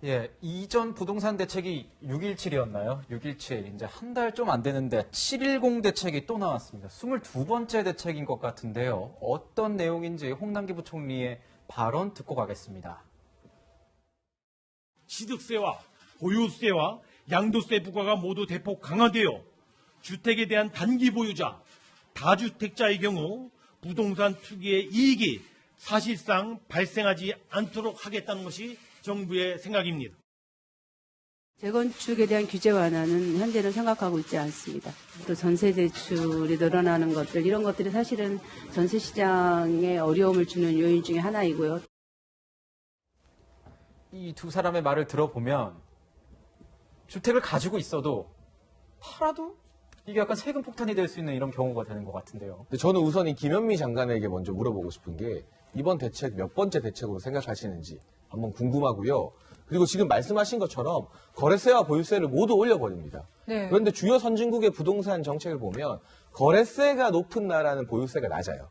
예, 이전 부동산 대책이 6.17이었나요? 6.17. 이제 한 달 좀 안 되는데 7.10 대책이 또 나왔습니다. 22번째 대책인 것 같은데요. 어떤 내용인지 홍남기 부총리의 발언 듣고 가겠습니다. 취득세와 보유세와 양도세 부과가 모두 대폭 강화되어 주택에 대한 단기 보유자, 다주택자의 경우 부동산 투기의 이익이 사실상 발생하지 않도록 하겠다는 것이 정부의 생각입니다. 재건축에 대한 규제 완화는 현재는 생각하고 있지 않습니다. 또 전세 대출이 늘어나는 것들, 이런 것들이 사실은 전세 시장에 어려움을 주는 요인 중에 하나이고요. 이 두 사람의 말을 들어보면 주택을 가지고 있어도 팔아도 이게 약간 세금 폭탄이 될 수 있는 이런 경우가 되는 것 같은데요. 근데 저는 우선 이 김현미 장관에게 먼저 물어보고 싶은 게 이번 대책 몇 번째 대책으로 생각하시는지 한번 궁금하고요. 그리고 지금 말씀하신 것처럼 거래세와 보유세를 모두 올려버립니다. 네. 그런데 주요 선진국의 부동산 정책을 보면 거래세가 높은 나라는 보유세가 낮아요.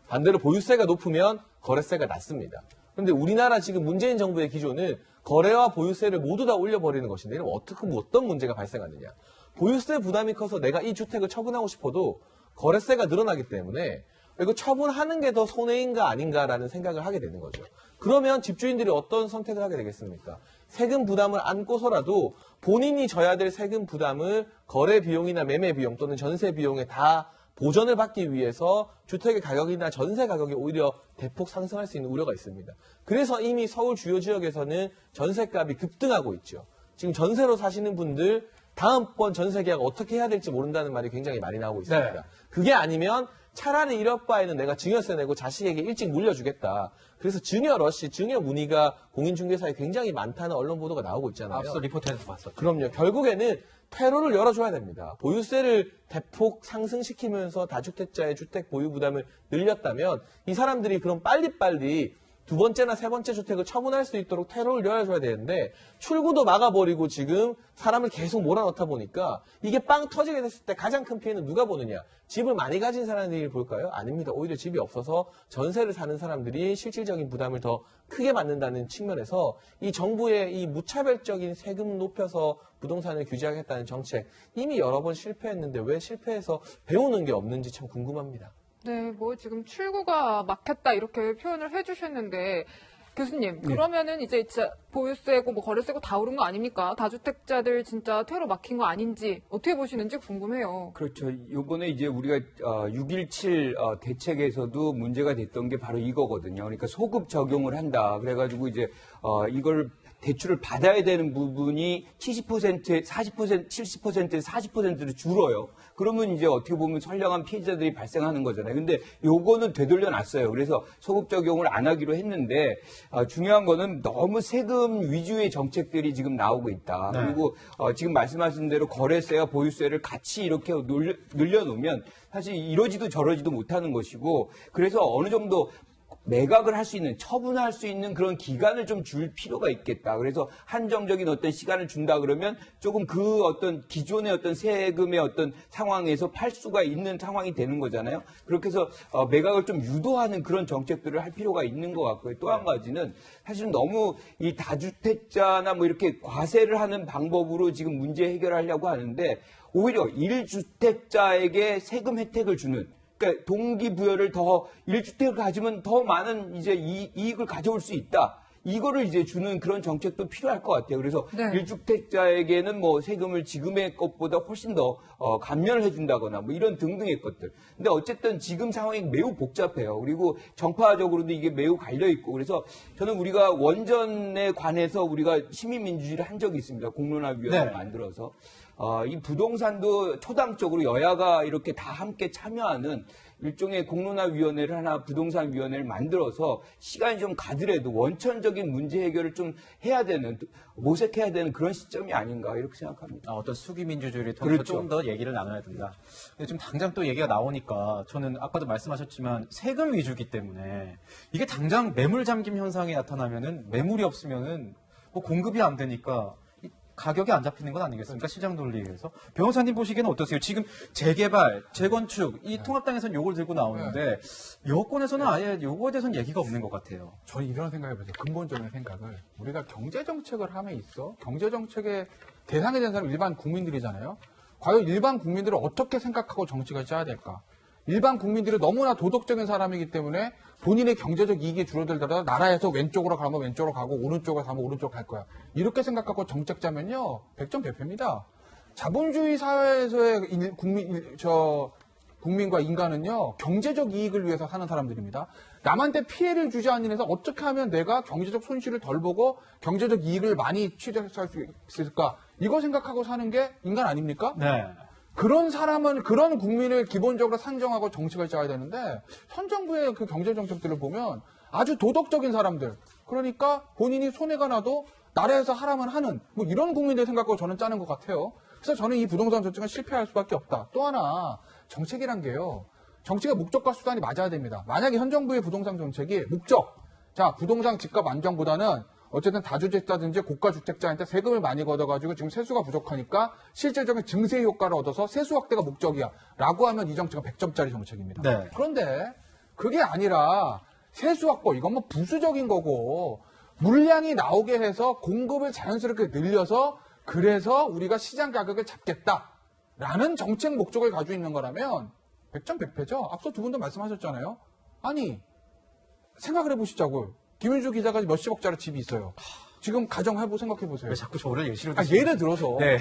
반대로 보유세가 높으면 거래세가 낮습니다. 그런데 우리나라 지금 문재인 정부의 기조는 거래와 보유세를 모두 다 올려버리는 것인데 이러면 어떤 문제가 발생하느냐. 보유세 부담이 커서 내가 이 주택을 처분하고 싶어도 거래세가 늘어나기 때문에 이거 처분하는 게 더 손해인가 아닌가라는 생각을 하게 되는 거죠. 그러면 집주인들이 어떤 선택을 하게 되겠습니까? 세금 부담을 안고서라도 본인이 져야 될 세금 부담을 거래 비용이나 매매 비용 또는 전세 비용에 다 보전을 받기 위해서 주택의 가격이나 전세 가격이 오히려 대폭 상승할 수 있는 우려가 있습니다. 그래서 이미 서울 주요 지역에서는 전세값이 급등하고 있죠. 지금 전세로 사시는 분들 다음번 전세 계약 어떻게 해야 될지 모른다는 말이 굉장히 많이 나오고 있습니다. 네. 그게 아니면 차라리 이럴 바에는 내가 증여세 내고 자식에게 일찍 물려주겠다. 그래서 증여러시, 증여 문의가 공인중개사에 굉장히 많다는 언론 보도가 나오고 있잖아요. 앞서 리포트에서 봤었죠. 그럼요. 결국에는 퇴로를 열어줘야 됩니다. 보유세를 대폭 상승시키면서 다주택자의 주택 보유 부담을 늘렸다면 이 사람들이 그럼 빨리빨리 두 번째나 세 번째 주택을 처분할 수 있도록 퇴로를 열어줘야 되는데 출구도 막아버리고 지금 사람을 계속 몰아넣다 보니까 이게 빵 터지게 됐을 때 가장 큰 피해는 누가 보느냐? 집을 많이 가진 사람들이 볼까요? 아닙니다. 오히려 집이 없어서 전세를 사는 사람들이 실질적인 부담을 더 크게 받는다는 측면에서 이 정부의 이 무차별적인 세금 높여서 부동산을 규제하겠다는 정책 이미 여러 번 실패했는데 왜 실패해서 배우는 게 없는지 참 궁금합니다. 네, 뭐 지금 출구가 막혔다 이렇게 표현을 해주셨는데 교수님 그러면은 이제 진짜 보유세고 뭐 거래세고 다 오른 거 아닙니까? 다주택자들 진짜 퇴로 막힌 거 아닌지 어떻게 보시는지 궁금해요. 그렇죠. 요번에 이제 우리가 6.17 대책에서도 문제가 됐던 게 바로 이거거든요. 그러니까 소급 적용을 한다. 그래가지고 이제 이걸 대출을 받아야 되는 부분이 70%, 40%, 70%에서 40%로 줄어요. 그러면 이제 어떻게 보면 선량한 피해자들이 발생하는 거잖아요. 근데 요거는 되돌려 놨어요. 그래서 소급 적용을 안 하기로 했는데 중요한 거는 너무 세금 위주의 정책들이 지금 나오고 있다. 네. 그리고 지금 말씀하신 대로 거래세와 보유세를 같이 이렇게 늘려놓으면 사실 이러지도 저러지도 못하는 것이고 그래서 어느 정도 매각을 할 수 있는, 처분할 수 있는 그런 기간을 좀 줄 필요가 있겠다. 그래서 한정적인 어떤 시간을 준다 그러면 조금 그 어떤 기존의 어떤 세금의 어떤 상황에서 팔 수가 있는 상황이 되는 거잖아요. 그렇게 해서 매각을 좀 유도하는 그런 정책들을 할 필요가 있는 것 같고요. 또 한 가지는 사실은 너무 이 다주택자나 뭐 이렇게 과세를 하는 방법으로 지금 문제 해결하려고 하는데 오히려 1주택자에게 세금 혜택을 주는 그러니까 동기부여를 더 1주택을 가지면 더 많은 이제 이익을 가져올 수 있다. 이거를 이제 주는 그런 정책도 필요할 것 같아요. 그래서 네. 1주택자에게는 뭐 세금을 지금의 것보다 훨씬 더 감면을 해준다거나 뭐 이런 등등의 것들. 근데 어쨌든 지금 상황이 매우 복잡해요. 그리고 정파적으로도 이게 매우 갈려 있고 그래서 저는 우리가 원전에 관해서 우리가 시민민주주의를 한 적이 있습니다. 공론화위원회를 네. 만들어서. 이 부동산도 초당적으로 여야가 이렇게 다 함께 참여하는 일종의 공론화위원회를 하나 부동산위원회를 만들어서 시간이 좀 가더라도 원천적인 문제 해결을 좀 해야 되는 모색해야 되는 그런 시점이 아닌가 이렇게 생각합니다. 어떤 수기 민주주의를 통해서 그렇죠. 좀 더 얘기를 나눠야 된다. 근데 지금 당장 또 얘기가 나오니까 저는 아까도 말씀하셨지만 세금 위주기 때문에 이게 당장 매물 잠김 현상이 나타나면은 매물이 없으면은 뭐 공급이 안 되니까 가격이 안 잡히는 건 아니겠습니까? 시장 논리에서. 변호사님 보시기에는 어떠세요? 지금 재개발, 재건축, 이 통합당에서는 요걸 들고 나오는데 여권에서는 아예 요거에 대해서는 얘기가 없는 것 같아요. 저는 이런 생각을 해보세요. 근본적인 생각을. 우리가 경제정책을 함에 있어 경제정책의 대상이 된 사람은 일반 국민들이잖아요. 과연 일반 국민들을 어떻게 생각하고 정책을 짜야 될까? 일반 국민들이 너무나 도덕적인 사람이기 때문에 본인의 경제적 이익이 줄어들더라도 나라에서 왼쪽으로 가면 왼쪽으로 가고 오른쪽으로 가면 오른쪽으로 갈 거야. 이렇게 생각하고 정책 짜면요. 100점 100패입니다. 자본주의 사회에서의 국민과 인간은요. 경제적 이익을 위해서 사는 사람들입니다. 남한테 피해를 주지 않는 해서 어떻게 하면 내가 경제적 손실을 덜 보고 경제적 이익을 많이 취득할 수 있을까? 이거 생각하고 사는 게 인간 아닙니까? 네. 그런 사람은 그런 국민을 기본적으로 산정하고 정책을 짜야 되는데 현 정부의 그 경제 정책들을 보면 아주 도덕적인 사람들 그러니까 본인이 손해가 나도 나라에서 하라면 하는 뭐 이런 국민들 생각하고 저는 짜는 것 같아요. 그래서 저는 이 부동산 정책은 실패할 수밖에 없다. 또 하나 정책이란 게요. 정책의 목적과 수단이 맞아야 됩니다. 만약에 현 정부의 부동산 정책이 목적 자 부동산 집값 안정보다는 어쨌든 다주택자든지 고가주택자한테 세금을 많이 걷어가지고 지금 세수가 부족하니까 실질적인 증세 효과를 얻어서 세수 확대가 목적이야 라고 하면 이 정책은 100점짜리 정책입니다. 네. 그런데 그게 아니라 세수 확보 이건 뭐 부수적인 거고 물량이 나오게 해서 공급을 자연스럽게 늘려서 그래서 우리가 시장 가격을 잡겠다라는 정책 목적을 가지고 있는 거라면 100점 100패죠. 앞서 두 분도 말씀하셨잖아요. 아니 생각을 해보시자고요. 김윤주 기자가 몇십억짜리 집이 있어요. 지금 가정해보 생각해보세요. 왜 자꾸 저를 예시로 예를 들어서 네.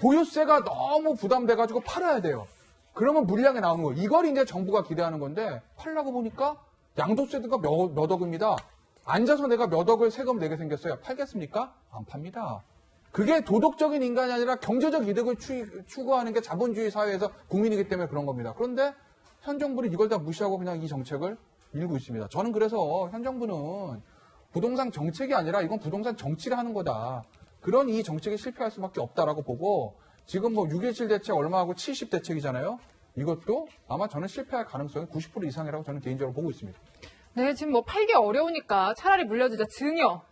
보유세가 너무 부담돼가지고 팔아야 돼요. 그러면 물량이 나오는 거예요. 이걸 이제 정부가 기대하는 건데 팔라고 보니까 양도세가 몇 억입니다. 앉아서 내가 몇 억을 세금 내게 생겼어요. 팔겠습니까? 안 팝니다. 그게 도덕적인 인간이 아니라 경제적 이득을 추구하는 게 자본주의 사회에서 국민이기 때문에 그런 겁니다. 그런데 현 정부는 이걸 다 무시하고 그냥 이 정책을 밀고 있습니다. 저는 그래서 현 정부는 부동산 정책이 아니라 이건 부동산 정치를 하는 거다. 그런 이 정책이 실패할 수밖에 없다라고 보고 지금 뭐 6.17 대책 얼마하고 70 대책이잖아요. 이것도 아마 저는 실패할 가능성이 90% 이상이라고 저는 개인적으로 보고 있습니다. 네, 지금 뭐 팔기 어려우니까 차라리 물려주자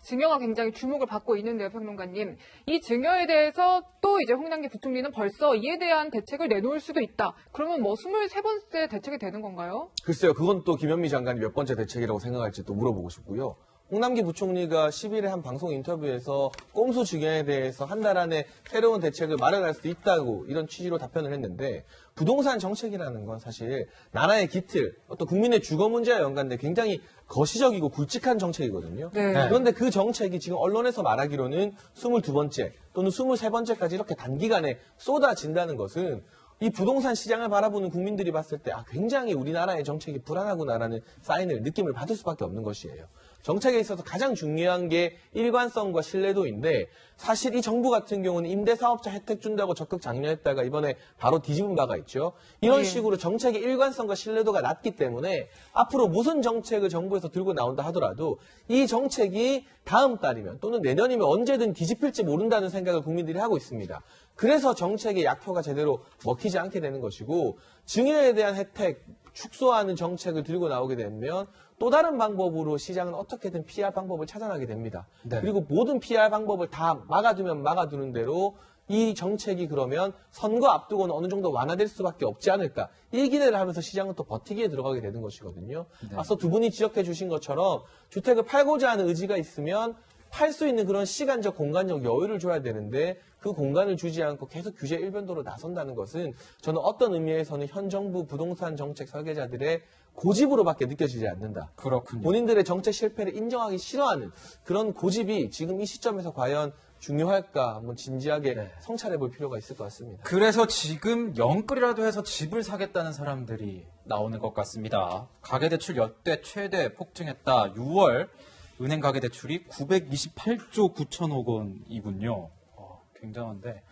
증여가 굉장히 주목을 받고 있는데요, 평론가님. 이 증여에 대해서 또 이제 홍남기 부총리는 벌써 이에 대한 대책을 내놓을 수도 있다. 그러면 뭐 23번째 대책이 되는 건가요? 글쎄요, 그건 또 김현미 장관이 몇 번째 대책이라고 생각할지 또 물어보고 싶고요. 홍남기 부총리가 10일에 한 방송 인터뷰에서 꼼수 증여에 대해서 한 달 안에 새로운 대책을 마련할 수 있다고 이런 취지로 답변을 했는데 부동산 정책이라는 건 사실 나라의 기틀, 어떤 국민의 주거 문제와 연관된 굉장히 거시적이고 굵직한 정책이거든요. 네. 그런데 그 정책이 지금 언론에서 말하기로는 22번째 또는 23번째까지 이렇게 단기간에 쏟아진다는 것은 이 부동산 시장을 바라보는 국민들이 봤을 때 굉장히 우리나라의 정책이 불안하구나라는 사인을 느낌을 받을 수밖에 없는 것이에요. 정책에 있어서 가장 중요한 게 일관성과 신뢰도인데 사실 이 정부 같은 경우는 임대사업자 혜택 준다고 적극 장려했다가 이번에 바로 뒤집은 바가 있죠. 이런 식으로 정책의 일관성과 신뢰도가 낮기 때문에 앞으로 무슨 정책을 정부에서 들고 나온다 하더라도 이 정책이 다음 달이면 또는 내년이면 언제든 뒤집힐지 모른다는 생각을 국민들이 하고 있습니다. 그래서 정책의 약효가 제대로 먹히지 않게 되는 것이고 증여에 대한 혜택 축소하는 정책을 들고 나오게 되면 또 다른 방법으로 시장은 어떻게든 피할 방법을 찾아나게 됩니다. 네. 그리고 모든 피할 방법을 다 막아두면 막아두는 대로 이 정책이 그러면 선거 앞두고는 어느 정도 완화될 수밖에 없지 않을까. 이 기대를 하면서 시장은 또 버티기에 들어가게 되는 것이거든요. 네. 앞서 두 분이 지적해 주신 것처럼 주택을 팔고자 하는 의지가 있으면 팔 수 있는 그런 시간적 공간적 여유를 줘야 되는데 그 공간을 주지 않고 계속 규제 일변도로 나선다는 것은 저는 어떤 의미에서는 현 정부 부동산 정책 설계자들의 고집으로밖에 느껴지지 않는다. 그렇군요. 본인들의 정책 실패를 인정하기 싫어하는 그런 고집이 지금 이 시점에서 과연 중요할까 한번 진지하게 네. 성찰해 볼 필요가 있을 것 같습니다. 그래서 지금 영끌이라도 해서 집을 사겠다는 사람들이 나오는 것 같습니다. 가계대출 역대 최대 폭증했다. 6월 은행 가계대출이 928조 9천억 원이군요. 굉장한데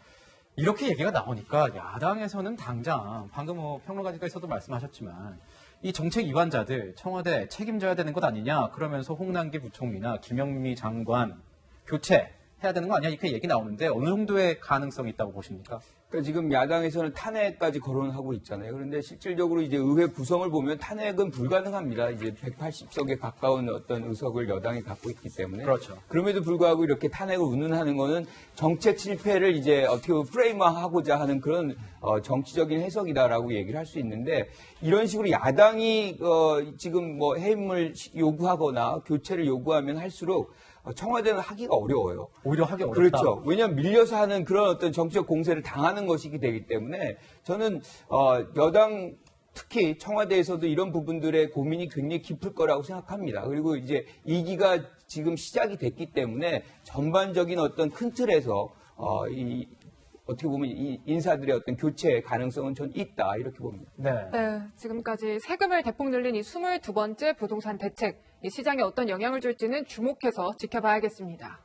이렇게 얘기가 나오니까 야당에서는 당장 방금 평론가님께서도 말씀하셨지만 이 정책 위반자들 청와대 책임져야 되는 것 아니냐 그러면서 홍남기 부총리나 김영미 장관 교체해야 되는 거 아니냐 이렇게 얘기 나오는데 어느 정도의 가능성이 있다고 보십니까? 그러니까 지금 야당에서는 탄핵까지 거론하고 있잖아요. 그런데 실질적으로 이제 의회 구성을 보면 탄핵은 불가능합니다. 이제 180석에 가까운 어떤 의석을 여당이 갖고 있기 때문에. 그렇죠. 그럼에도 불구하고 이렇게 탄핵을 운운하는 거는 정책 실패를 이제 어떻게 보면 프레임화하고자 하는 그런 정치적인 해석이다라고 얘기를 할 수 있는데, 이런 식으로 야당이 지금 뭐 해임을 요구하거나 교체를 요구하면 할수록 청와대는 하기가 어려워요. 오히려 하기 어렵다. 그렇죠. 왜냐하면 밀려서 하는 그런 어떤 정치적 공세를 당하는 것이기 되기 때문에 저는 여당 특히 청와대에서도 이런 부분들의 고민이 굉장히 깊을 거라고 생각합니다. 그리고 이제 2기가 지금 시작이 됐기 때문에 전반적인 어떤 큰 틀에서 어떻게 보면 이 인사들의 어떤 교체 가능성은 전 있다 이렇게 봅니다. 네. 네, 지금까지 세금을 대폭 늘린 이 22번째 부동산 대책, 이 시장에 어떤 영향을 줄지는 주목해서 지켜봐야겠습니다.